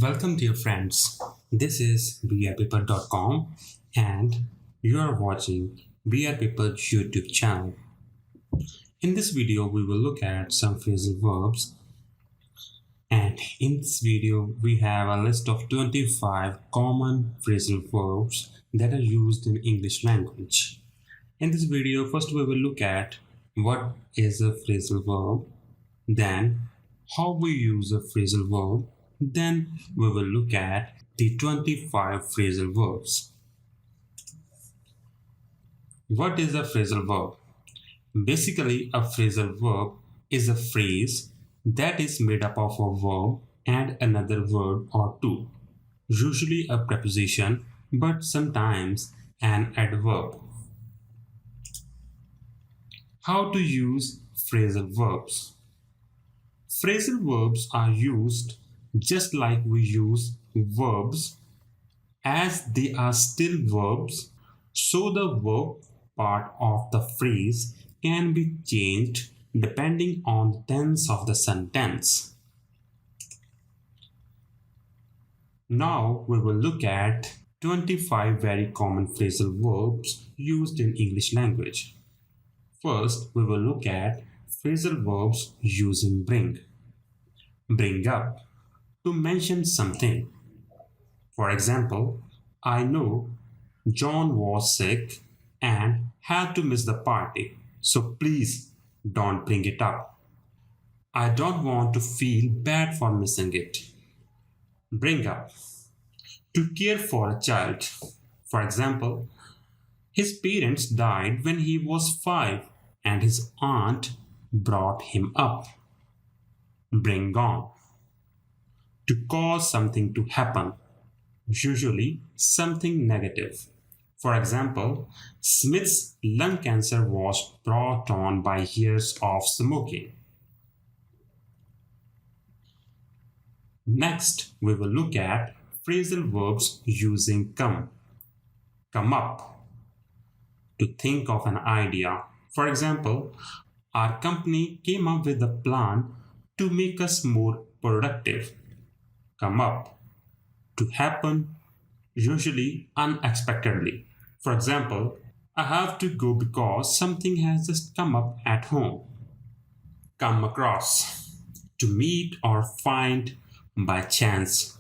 Welcome, dear friends. This is brpaper.com and you are watching brpaper YouTube channel. In this video, we will look at some phrasal verbs, and in this video, we have a list of 25 common phrasal verbs that are used in English language. In this video, first we will look at what is a phrasal verb, then how we use a phrasal verb, then we will look at the 25 phrasal verbs. What is a phrasal verb? Basically, a phrasal verb is a phrase that is made up of a verb and another word or two, usually a preposition, but sometimes an adverb. How to use phrasal verbs? Phrasal verbs are used just like we use verbs, as they are still verbs, so the verb part of the phrase can be changed depending on the tense of the sentence. Now we will look at 25 very common phrasal verbs used in English language. First, we will look at phrasal verbs using bring. Bring up, to mention something. For example, I know John was sick and had to miss the party, so please don't bring it up. I don't want to feel bad for missing it. Bring up, to care for a child. For example, his parents died when he was 5 and his aunt brought him up. Bring on, to cause something to happen, usually something negative. For example, Smith's lung cancer was brought on by years of smoking. Next, we will look at phrasal verbs using come. Come up, to think of an idea. For example, our company came up with a plan to make us more productive. Come up, to happen, usually unexpectedly. For example, I have to go because something has just come up at home. Come across, to meet or find by chance.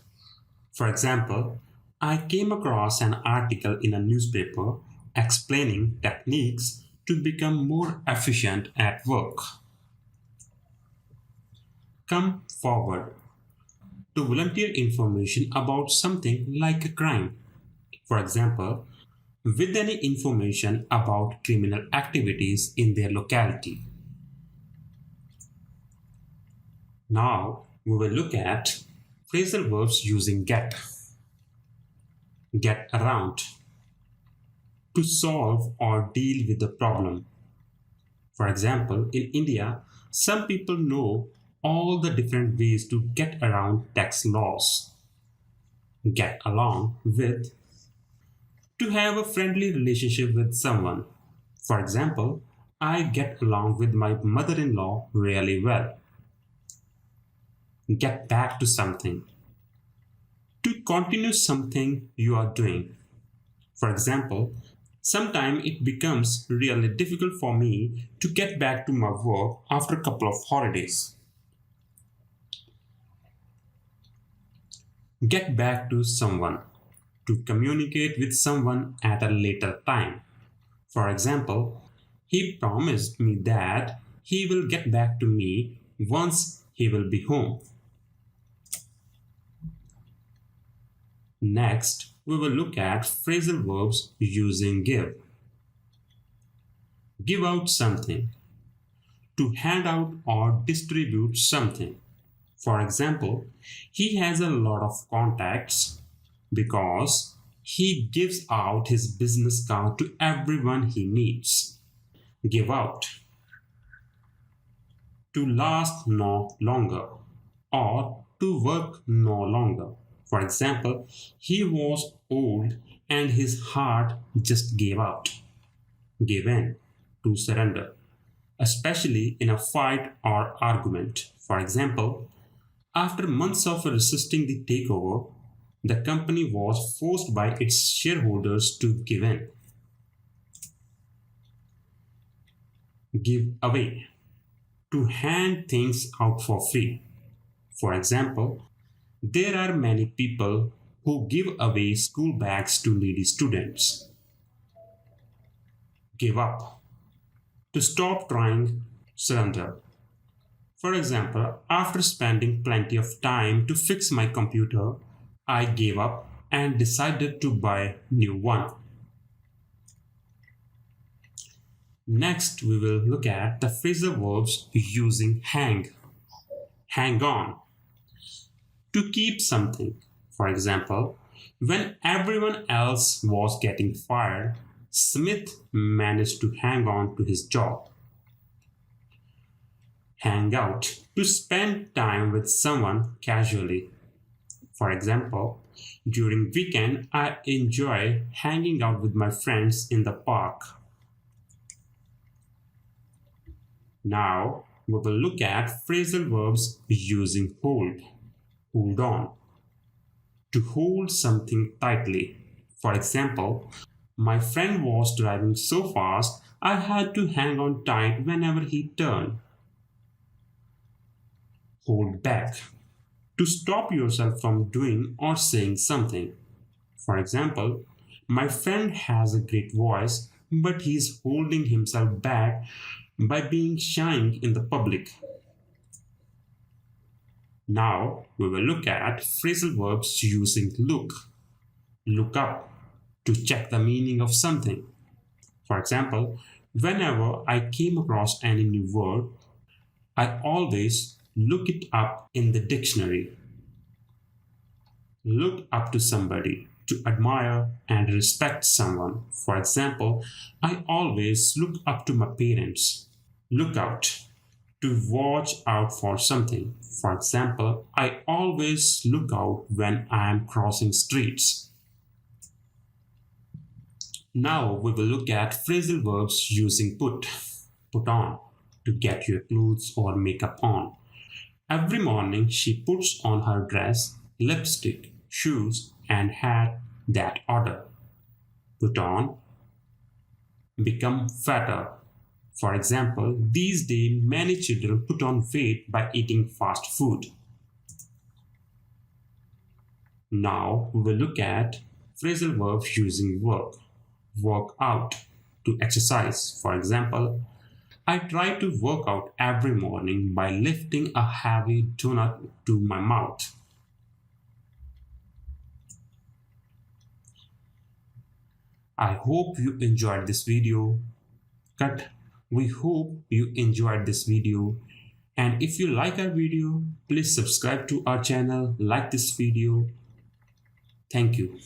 For example, I came across an article in a newspaper explaining techniques to become more efficient at work. Come forward, to volunteer information about something like a crime. For example, with any information about criminal activities in their locality. Now, we will look at phrasal verbs using get. Get around, to solve or deal with a problem. For example, in India, some people know all the different ways to get around tax laws. Get along with, to have a friendly relationship with someone. For example, I get along with my mother-in-law really well. Get back to something, to continue something you are doing. For example, sometimes it becomes really difficult for me to get back to my work after a couple of holidays. Get back to someone, to communicate with someone at a later time. For example, he promised me that he will get back to me once he will be home. Next, we will look at phrasal verbs using give. Give out something, to hand out or distribute something. For example, he has a lot of contacts because he gives out his business card to everyone he meets. Give out, to last no longer or to work no longer. For example, he was old and his heart just gave out. Give in, to surrender, especially in a fight or argument. For example, After months of resisting the takeover, the company was forced by its shareholders to give away, to hand things out for free. For example, there are many people who give away school bags to needy students. Give up. To stop trying, surrender. For example, after spending plenty of time to fix my computer, I gave up and decided to buy a new one. Next, we will look at the phrasal verbs using hang. Hang on. To keep something. For example, when everyone else was getting fired, Smith managed to hang on to his job. Hang out. To spend time with someone casually. For example, during weekend, I enjoy hanging out with my friends in the park. Now, we will look at phrasal verbs using hold. Hold on. To hold something tightly. For example, my friend was driving so fast, I had to hang on tight whenever he turned. Hold back. To stop yourself from doing or saying something. For example, my friend has a great voice, but he's holding himself back by being shy in the public. Now we will look at phrasal verbs using look. Look up. To check the meaning of something. For example, whenever I came across any new word, I always look it up in the dictionary. Look up to somebody. To admire and respect someone. For example, I always look up to my parents. Look out. To watch out for something. For example, I always look out when I am crossing streets. Now we will look at phrasal verbs using put. Put on. To get your clothes or makeup on. Every morning she puts on her dress, lipstick, shoes, and hat that order. Put on. Become fatter. For example, these days many children put on weight by eating fast food. Now we will look at phrasal verbs using work. Work out. To exercise. For example, I try to work out every morning by lifting a heavy donut to my mouth. I hope you enjoyed this video. We hope you enjoyed this video, and if you like our video, please subscribe to our channel, like this video. Thank you.